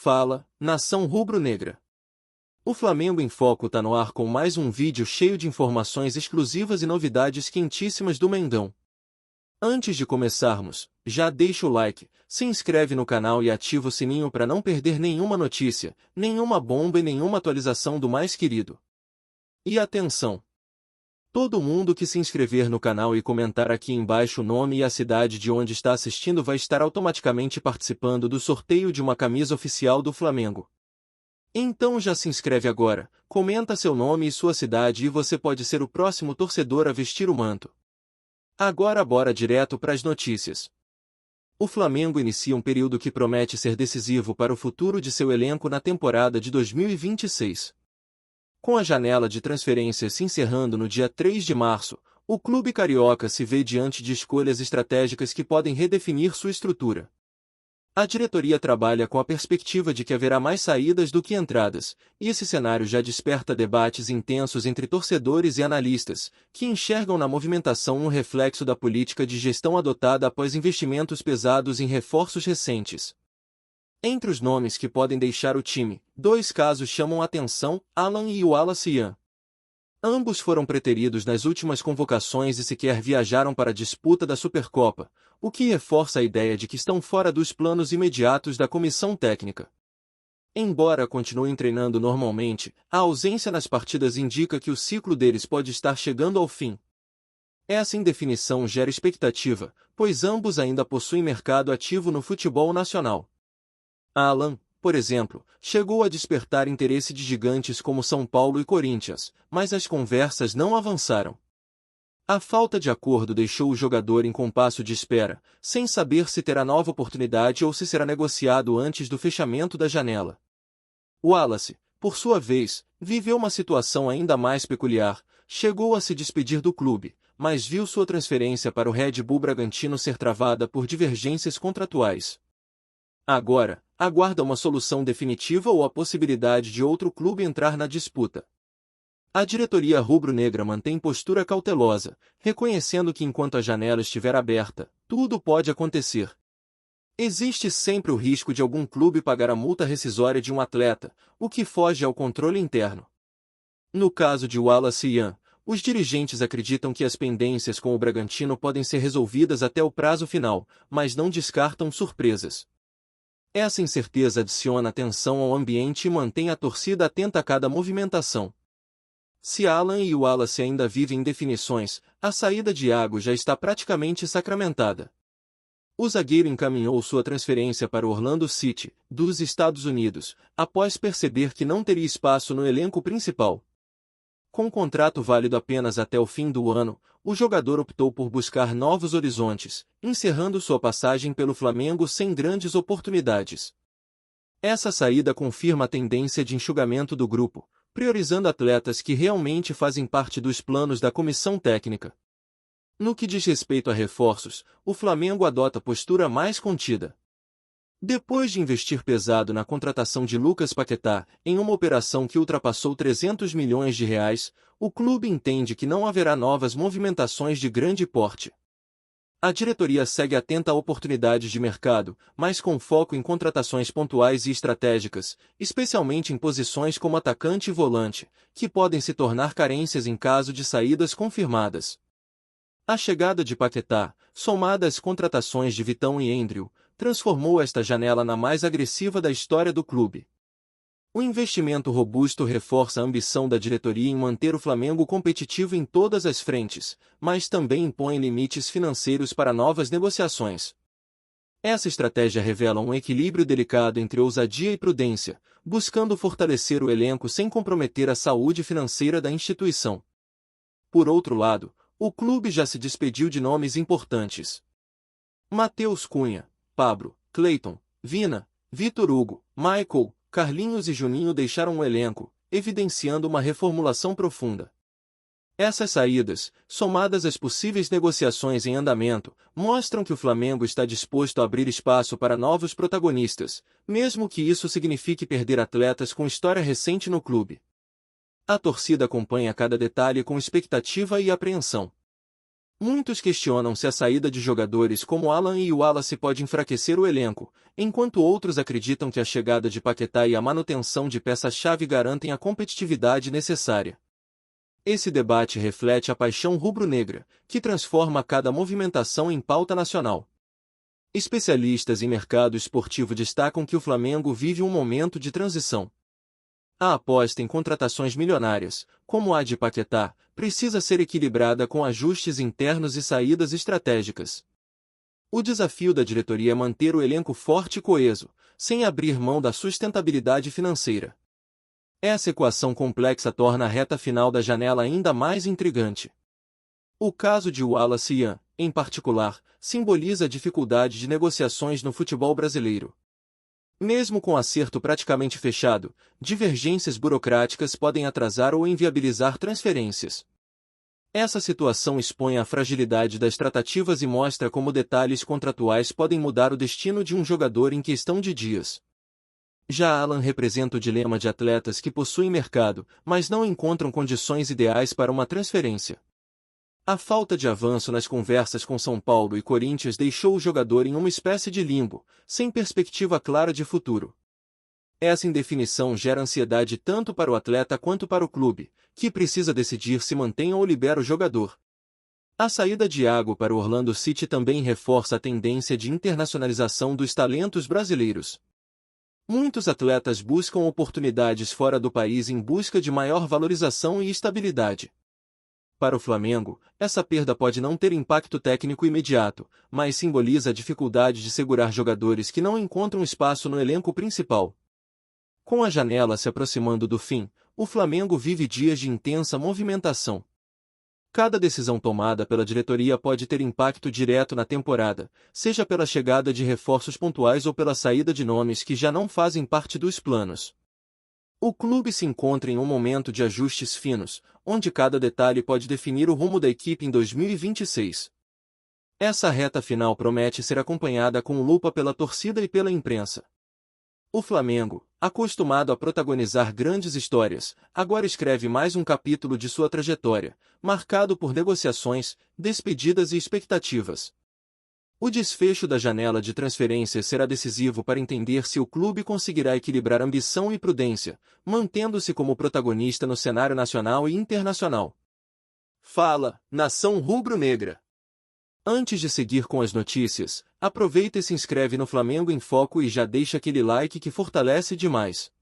Fala, nação rubro-negra. O Flamengo em Foco tá no ar com mais um vídeo cheio de informações exclusivas e novidades quentíssimas do Mengão. Antes de começarmos, já deixa o like, se inscreve no canal e ativa o sininho para não perder nenhuma notícia, nenhuma bomba e nenhuma atualização do mais querido. E atenção! Todo mundo que se inscrever no canal e comentar aqui embaixo o nome e a cidade de onde está assistindo vai estar automaticamente participando do sorteio de uma camisa oficial do Flamengo. Então já se inscreve agora, comenta seu nome e sua cidade e você pode ser o próximo torcedor a vestir o manto. Agora bora direto para as notícias. O Flamengo inicia um período que promete ser decisivo para o futuro de seu elenco na temporada de 2026. Com a janela de transferências se encerrando no dia 3 de março, o clube carioca se vê diante de escolhas estratégicas que podem redefinir sua estrutura. A diretoria trabalha com a perspectiva de que haverá mais saídas do que entradas, e esse cenário já desperta debates intensos entre torcedores e analistas, que enxergam na movimentação um reflexo da política de gestão adotada após investimentos pesados em reforços recentes. Entre os nomes que podem deixar o time, dois casos chamam a atenção, Alan e Wallace Ian. Ambos foram preteridos nas últimas convocações e sequer viajaram para a disputa da Supercopa, o que reforça a ideia de que estão fora dos planos imediatos da comissão técnica. Embora continuem treinando normalmente, a ausência nas partidas indica que o ciclo deles pode estar chegando ao fim. Essa indefinição gera expectativa, pois ambos ainda possuem mercado ativo no futebol nacional. Alan, por exemplo, chegou a despertar interesse de gigantes como São Paulo e Corinthians, mas as conversas não avançaram. A falta de acordo deixou o jogador em compasso de espera, sem saber se terá nova oportunidade ou se será negociado antes do fechamento da janela. Wallace, por sua vez, viveu uma situação ainda mais peculiar, chegou a se despedir do clube, mas viu sua transferência para o Red Bull Bragantino ser travada por divergências contratuais. Agora, aguarda uma solução definitiva ou a possibilidade de outro clube entrar na disputa. A diretoria rubro-negra mantém postura cautelosa, reconhecendo que enquanto a janela estiver aberta, tudo pode acontecer. Existe sempre o risco de algum clube pagar a multa rescisória de um atleta, o que foge ao controle interno. No caso de Wallace e Ian, os dirigentes acreditam que as pendências com o Bragantino podem ser resolvidas até o prazo final, mas não descartam surpresas. Essa incerteza adiciona tensão ao ambiente e mantém a torcida atenta a cada movimentação. Se Alan e Wallace ainda vivem indefinições, a saída de Iago já está praticamente sacramentada. O zagueiro encaminhou sua transferência para o Orlando City, dos Estados Unidos, após perceber que não teria espaço no elenco principal. Com contrato válido apenas até o fim do ano, o jogador optou por buscar novos horizontes, encerrando sua passagem pelo Flamengo sem grandes oportunidades. Essa saída confirma a tendência de enxugamento do grupo, priorizando atletas que realmente fazem parte dos planos da comissão técnica. No que diz respeito a reforços, o Flamengo adota postura mais contida. Depois de investir pesado na contratação de Lucas Paquetá, em uma operação que ultrapassou 300 milhões de reais, o clube entende que não haverá novas movimentações de grande porte. A diretoria segue atenta a oportunidades de mercado, mas com foco em contratações pontuais e estratégicas, especialmente em posições como atacante e volante, que podem se tornar carências em caso de saídas confirmadas. A chegada de Paquetá, somada às contratações de Vitão e Endriel, transformou esta janela na mais agressiva da história do clube. O investimento robusto reforça a ambição da diretoria em manter o Flamengo competitivo em todas as frentes, mas também impõe limites financeiros para novas negociações. Essa estratégia revela um equilíbrio delicado entre ousadia e prudência, buscando fortalecer o elenco sem comprometer a saúde financeira da instituição. Por outro lado, o clube já se despediu de nomes importantes. Matheus Cunha, Pablo, Cleiton, Vina, Vitor Hugo, Michael, Carlinhos e Juninho deixaram o elenco, evidenciando uma reformulação profunda. Essas saídas, somadas às possíveis negociações em andamento, mostram que o Flamengo está disposto a abrir espaço para novos protagonistas, mesmo que isso signifique perder atletas com história recente no clube. A torcida acompanha cada detalhe com expectativa e apreensão. Muitos questionam se a saída de jogadores como Alan e Wallace pode enfraquecer o elenco, enquanto outros acreditam que a chegada de Paquetá e a manutenção de peças-chave garantem a competitividade necessária. Esse debate reflete a paixão rubro-negra, que transforma cada movimentação em pauta nacional. Especialistas em mercado esportivo destacam que o Flamengo vive um momento de transição. A aposta em contratações milionárias, como a de Paquetá, precisa ser equilibrada com ajustes internos e saídas estratégicas. O desafio da diretoria é manter o elenco forte e coeso, sem abrir mão da sustentabilidade financeira. Essa equação complexa torna a reta final da janela ainda mais intrigante. O caso de Wallace e Ian, em particular, simboliza a dificuldade de negociações no futebol brasileiro. Mesmo com acerto praticamente fechado, divergências burocráticas podem atrasar ou inviabilizar transferências. Essa situação expõe a fragilidade das tratativas e mostra como detalhes contratuais podem mudar o destino de um jogador em questão de dias. Já Alan representa o dilema de atletas que possuem mercado, mas não encontram condições ideais para uma transferência. A falta de avanço nas conversas com São Paulo e Corinthians deixou o jogador em uma espécie de limbo, sem perspectiva clara de futuro. Essa indefinição gera ansiedade tanto para o atleta quanto para o clube, que precisa decidir se mantém ou libera o jogador. A saída de Iago para o Orlando City também reforça a tendência de internacionalização dos talentos brasileiros. Muitos atletas buscam oportunidades fora do país em busca de maior valorização e estabilidade. Para o Flamengo, essa perda pode não ter impacto técnico imediato, mas simboliza a dificuldade de segurar jogadores que não encontram espaço no elenco principal. Com a janela se aproximando do fim, o Flamengo vive dias de intensa movimentação. Cada decisão tomada pela diretoria pode ter impacto direto na temporada, seja pela chegada de reforços pontuais ou pela saída de nomes que já não fazem parte dos planos. O clube se encontra em um momento de ajustes finos, onde cada detalhe pode definir o rumo da equipe em 2026. Essa reta final promete ser acompanhada com lupa pela torcida e pela imprensa. O Flamengo, acostumado a protagonizar grandes histórias, agora escreve mais um capítulo de sua trajetória, marcado por negociações, despedidas e expectativas. O desfecho da janela de transferências será decisivo para entender se o clube conseguirá equilibrar ambição e prudência, mantendo-se como protagonista no cenário nacional e internacional. Fala, nação rubro-negra! Antes de seguir com as notícias, aproveita e se inscreve no Flamengo em Foco e já deixa aquele like que fortalece demais.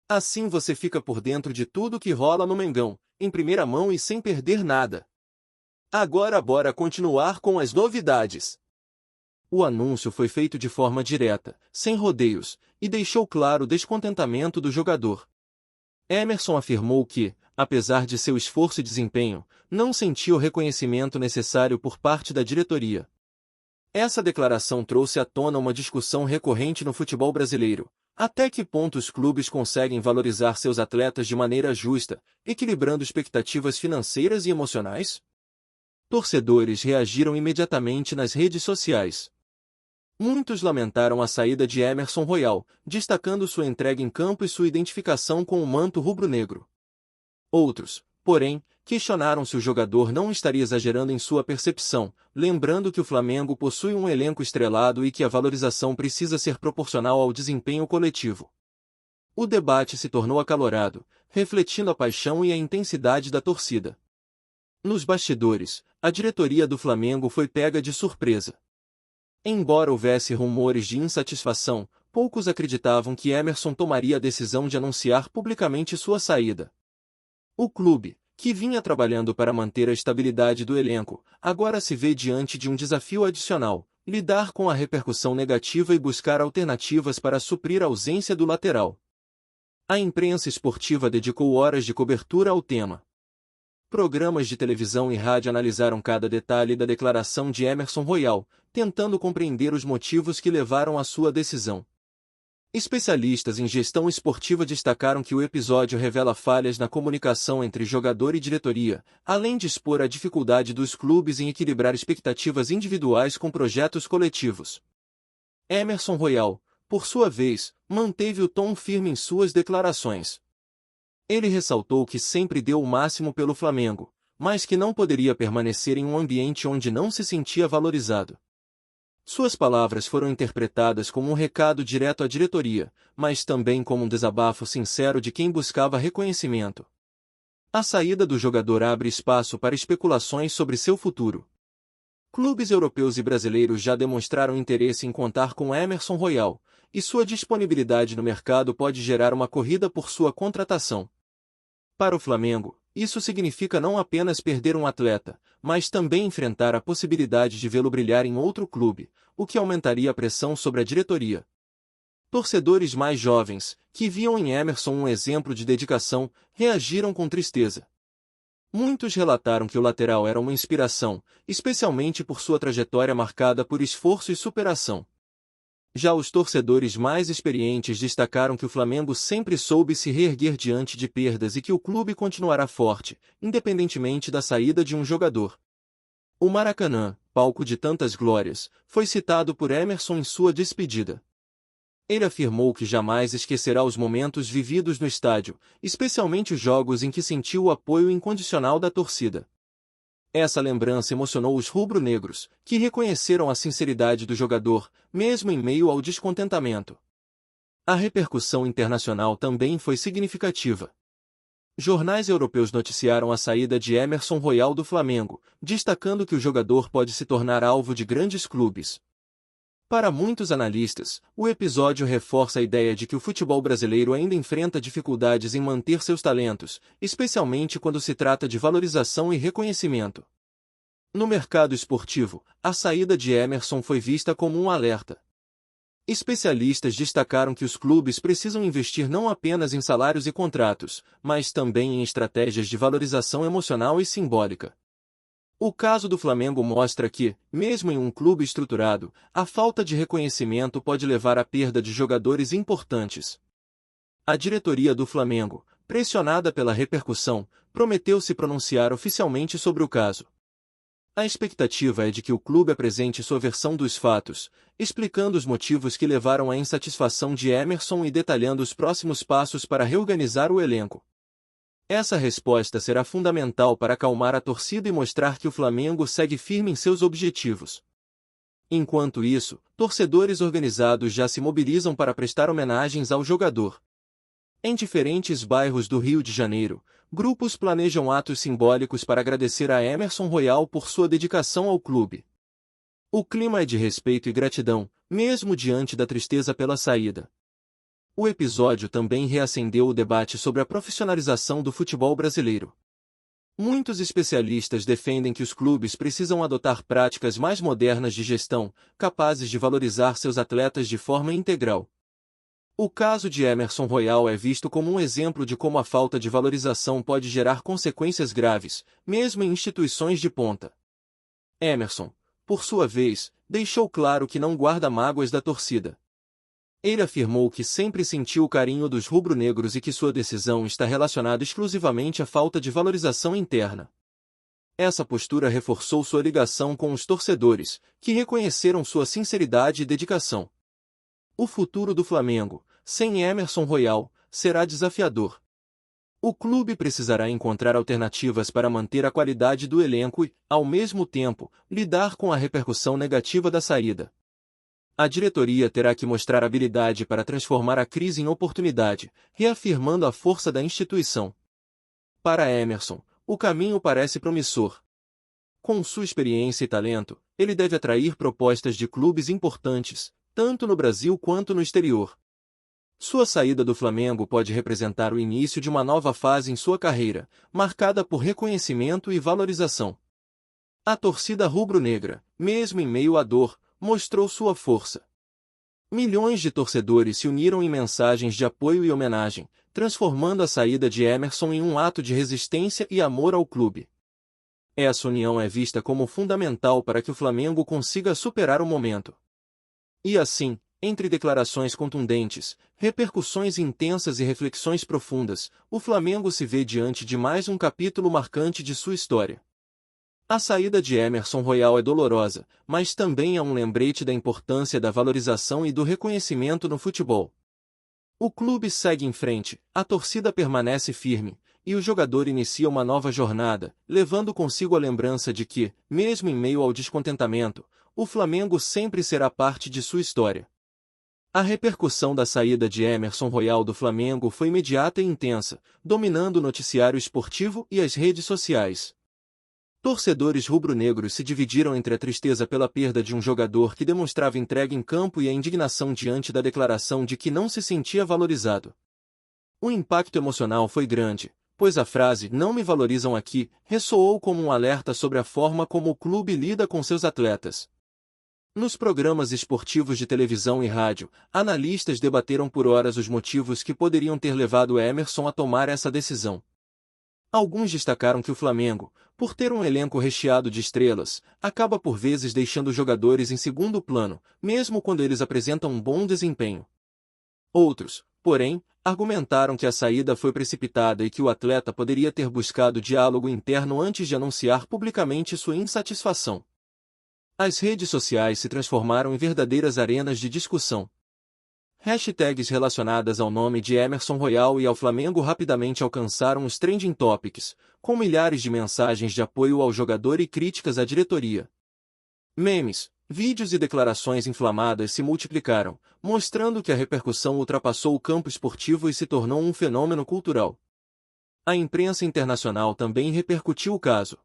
Assim você fica por dentro de tudo que rola no Mengão, em primeira mão e sem perder nada. Agora bora continuar com as novidades. O anúncio foi feito de forma direta, sem rodeios, e deixou claro o descontentamento do jogador. Emerson afirmou que, apesar de seu esforço e desempenho, não sentia o reconhecimento necessário por parte da diretoria. Essa declaração trouxe à tona uma discussão recorrente no futebol brasileiro. Até que ponto os clubes conseguem valorizar seus atletas de maneira justa, equilibrando expectativas financeiras e emocionais? Torcedores reagiram imediatamente nas redes sociais. Muitos lamentaram a saída de Emerson Royal, destacando sua entrega em campo e sua identificação com o manto rubro-negro. Outros, porém, questionaram se o jogador não estaria exagerando em sua percepção, lembrando que o Flamengo possui um elenco estrelado e que a valorização precisa ser proporcional ao desempenho coletivo. O debate se tornou acalorado, refletindo a paixão e a intensidade da torcida. Nos bastidores, a diretoria do Flamengo foi pega de surpresa. Embora houvesse rumores de insatisfação, poucos acreditavam que Emerson tomaria a decisão de anunciar publicamente sua saída. O clube, que vinha trabalhando para manter a estabilidade do elenco, agora se vê diante de um desafio adicional: lidar com a repercussão negativa e buscar alternativas para suprir a ausência do lateral. A imprensa esportiva dedicou horas de cobertura ao tema. Programas de televisão e rádio analisaram cada detalhe da declaração de Emerson Royal, tentando compreender os motivos que levaram à sua decisão. Especialistas em gestão esportiva destacaram que o episódio revela falhas na comunicação entre jogador e diretoria, além de expor a dificuldade dos clubes em equilibrar expectativas individuais com projetos coletivos. Emerson Royal, por sua vez, manteve o tom firme em suas declarações. Ele ressaltou que sempre deu o máximo pelo Flamengo, mas que não poderia permanecer em um ambiente onde não se sentia valorizado. Suas palavras foram interpretadas como um recado direto à diretoria, mas também como um desabafo sincero de quem buscava reconhecimento. A saída do jogador abre espaço para especulações sobre seu futuro. Clubes europeus e brasileiros já demonstraram interesse em contar com Emerson Royal, e sua disponibilidade no mercado pode gerar uma corrida por sua contratação. Para o Flamengo, isso significa não apenas perder um atleta, mas também enfrentar a possibilidade de vê-lo brilhar em outro clube, o que aumentaria a pressão sobre a diretoria. Torcedores mais jovens, que viam em Emerson um exemplo de dedicação, reagiram com tristeza. Muitos relataram que o lateral era uma inspiração, especialmente por sua trajetória marcada por esforço e superação. Já os torcedores mais experientes destacaram que o Flamengo sempre soube se reerguer diante de perdas e que o clube continuará forte, independentemente da saída de um jogador. O Maracanã, palco de tantas glórias, foi citado por Emerson em sua despedida. Ele afirmou que jamais esquecerá os momentos vividos no estádio, especialmente os jogos em que sentiu o apoio incondicional da torcida. Essa lembrança emocionou os rubro-negros, que reconheceram a sinceridade do jogador, mesmo em meio ao descontentamento. A repercussão internacional também foi significativa. Jornais europeus noticiaram a saída de Emerson Royal do Flamengo, destacando que o jogador pode se tornar alvo de grandes clubes. Para muitos analistas, o episódio reforça a ideia de que o futebol brasileiro ainda enfrenta dificuldades em manter seus talentos, especialmente quando se trata de valorização e reconhecimento. No mercado esportivo, a saída de Emerson foi vista como um alerta. Especialistas destacaram que os clubes precisam investir não apenas em salários e contratos, mas também em estratégias de valorização emocional e simbólica. O caso do Flamengo mostra que, mesmo em um clube estruturado, a falta de reconhecimento pode levar à perda de jogadores importantes. A diretoria do Flamengo, pressionada pela repercussão, prometeu se pronunciar oficialmente sobre o caso. A expectativa é de que o clube apresente sua versão dos fatos, explicando os motivos que levaram à insatisfação de Emerson e detalhando os próximos passos para reorganizar o elenco. Essa resposta será fundamental para acalmar a torcida e mostrar que o Flamengo segue firme em seus objetivos. Enquanto isso, torcedores organizados já se mobilizam para prestar homenagens ao jogador. Em diferentes bairros do Rio de Janeiro, grupos planejam atos simbólicos para agradecer a Emerson Royal por sua dedicação ao clube. O clima é de respeito e gratidão, mesmo diante da tristeza pela saída. O episódio também reacendeu o debate sobre a profissionalização do futebol brasileiro. Muitos especialistas defendem que os clubes precisam adotar práticas mais modernas de gestão, capazes de valorizar seus atletas de forma integral. O caso de Emerson Royal é visto como um exemplo de como a falta de valorização pode gerar consequências graves, mesmo em instituições de ponta. Emerson, por sua vez, deixou claro que não guarda mágoas da torcida. Ele afirmou que sempre sentiu o carinho dos rubro-negros e que sua decisão está relacionada exclusivamente à falta de valorização interna. Essa postura reforçou sua ligação com os torcedores, que reconheceram sua sinceridade e dedicação. O futuro do Flamengo, sem Emerson Royal, será desafiador. O clube precisará encontrar alternativas para manter a qualidade do elenco e, ao mesmo tempo, lidar com a repercussão negativa da saída. A diretoria terá que mostrar habilidade para transformar a crise em oportunidade, reafirmando a força da instituição. Para Emerson, o caminho parece promissor. Com sua experiência e talento, ele deve atrair propostas de clubes importantes, tanto no Brasil quanto no exterior. Sua saída do Flamengo pode representar o início de uma nova fase em sua carreira, marcada por reconhecimento e valorização. A torcida rubro-negra, mesmo em meio à dor, mostrou sua força. Milhões de torcedores se uniram em mensagens de apoio e homenagem, transformando a saída de Emerson em um ato de resistência e amor ao clube. Essa união é vista como fundamental para que o Flamengo consiga superar o momento. E assim, entre declarações contundentes, repercussões intensas e reflexões profundas, o Flamengo se vê diante de mais um capítulo marcante de sua história. A saída de Emerson Royal é dolorosa, mas também é um lembrete da importância da valorização e do reconhecimento no futebol. O clube segue em frente, a torcida permanece firme, e o jogador inicia uma nova jornada, levando consigo a lembrança de que, mesmo em meio ao descontentamento, o Flamengo sempre será parte de sua história. A repercussão da saída de Emerson Royal do Flamengo foi imediata e intensa, dominando o noticiário esportivo e as redes sociais. Torcedores rubro-negros se dividiram entre a tristeza pela perda de um jogador que demonstrava entrega em campo e a indignação diante da declaração de que não se sentia valorizado. O impacto emocional foi grande, pois a frase "não me valorizam aqui" ressoou como um alerta sobre a forma como o clube lida com seus atletas. Nos programas esportivos de televisão e rádio, analistas debateram por horas os motivos que poderiam ter levado Emerson a tomar essa decisão. Alguns destacaram que o Flamengo, por ter um elenco recheado de estrelas, acaba por vezes deixando jogadores em segundo plano, mesmo quando eles apresentam um bom desempenho. Outros, porém, argumentaram que a saída foi precipitada e que o atleta poderia ter buscado diálogo interno antes de anunciar publicamente sua insatisfação. As redes sociais se transformaram em verdadeiras arenas de discussão. Hashtags relacionadas ao nome de Emerson Royal e ao Flamengo rapidamente alcançaram os trending topics, com milhares de mensagens de apoio ao jogador e críticas à diretoria. Memes, vídeos e declarações inflamadas se multiplicaram, mostrando que a repercussão ultrapassou o campo esportivo e se tornou um fenômeno cultural. A imprensa internacional também repercutiu o caso.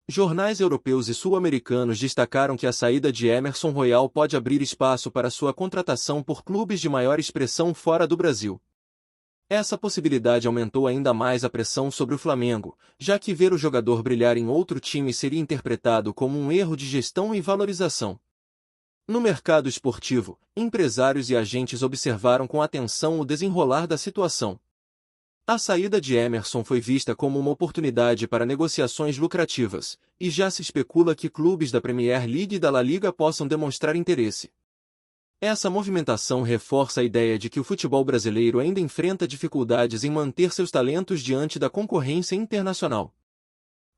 Jornais europeus e sul-americanos destacaram que a saída de Emerson Royal pode abrir espaço para sua contratação por clubes de maior expressão fora do Brasil. Essa possibilidade aumentou ainda mais a pressão sobre o Flamengo, já que ver o jogador brilhar em outro time seria interpretado como um erro de gestão e valorização. No mercado esportivo, empresários e agentes observaram com atenção o desenrolar da situação. A saída de Emerson foi vista como uma oportunidade para negociações lucrativas, e já se especula que clubes da Premier League e da La Liga possam demonstrar interesse. Essa movimentação reforça a ideia de que o futebol brasileiro ainda enfrenta dificuldades em manter seus talentos diante da concorrência internacional.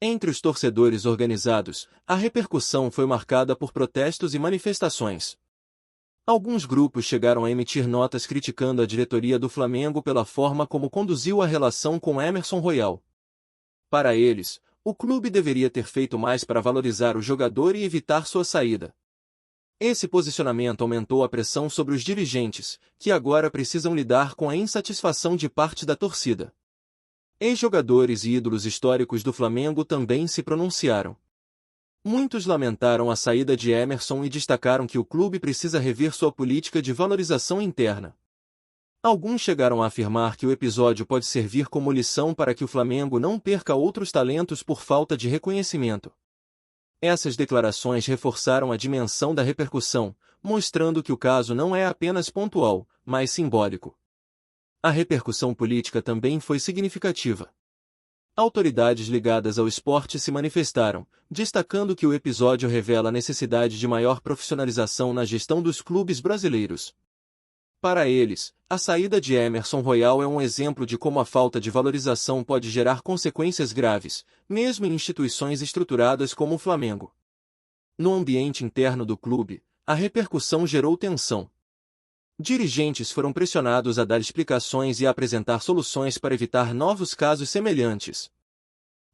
Entre os torcedores organizados, a repercussão foi marcada por protestos e manifestações. Alguns grupos chegaram a emitir notas criticando a diretoria do Flamengo pela forma como conduziu a relação com Emerson Royal. Para eles, o clube deveria ter feito mais para valorizar o jogador e evitar sua saída. Esse posicionamento aumentou a pressão sobre os dirigentes, que agora precisam lidar com a insatisfação de parte da torcida. Ex-jogadores e ídolos históricos do Flamengo também se pronunciaram. Muitos lamentaram a saída de Emerson e destacaram que o clube precisa rever sua política de valorização interna. Alguns chegaram a afirmar que o episódio pode servir como lição para que o Flamengo não perca outros talentos por falta de reconhecimento. Essas declarações reforçaram a dimensão da repercussão, mostrando que o caso não é apenas pontual, mas simbólico. A repercussão política também foi significativa. Autoridades ligadas ao esporte se manifestaram, destacando que o episódio revela a necessidade de maior profissionalização na gestão dos clubes brasileiros. Para eles, a saída de Emerson Royal é um exemplo de como a falta de valorização pode gerar consequências graves, mesmo em instituições estruturadas como o Flamengo. No ambiente interno do clube, a repercussão gerou tensão. Dirigentes foram pressionados a dar explicações e a apresentar soluções para evitar novos casos semelhantes.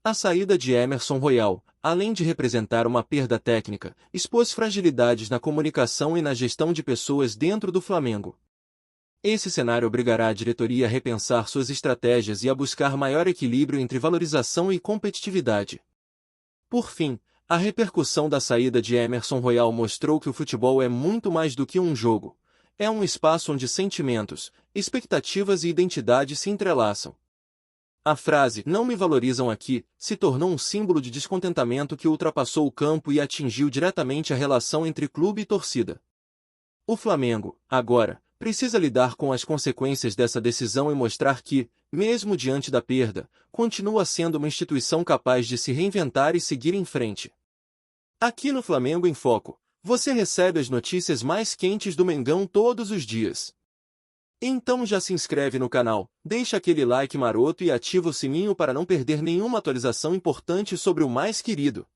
A saída de Emerson Royal, além de representar uma perda técnica, expôs fragilidades na comunicação e na gestão de pessoas dentro do Flamengo. Esse cenário obrigará a diretoria a repensar suas estratégias e a buscar maior equilíbrio entre valorização e competitividade. Por fim, a repercussão da saída de Emerson Royal mostrou que o futebol é muito mais do que um jogo. É um espaço onde sentimentos, expectativas e identidade se entrelaçam. A frase "não me valorizam aqui" se tornou um símbolo de descontentamento que ultrapassou o campo e atingiu diretamente a relação entre clube e torcida. O Flamengo, agora, precisa lidar com as consequências dessa decisão e mostrar que, mesmo diante da perda, continua sendo uma instituição capaz de se reinventar e seguir em frente. Aqui no Flamengo em Foco, você recebe as notícias mais quentes do Mengão todos os dias. Então já se inscreve no canal, deixa aquele like maroto e ativa o sininho para não perder nenhuma atualização importante sobre o mais querido.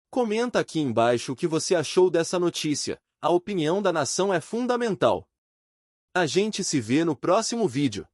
Comenta aqui embaixo o que você achou dessa notícia, a opinião da nação é fundamental. A gente se vê no próximo vídeo.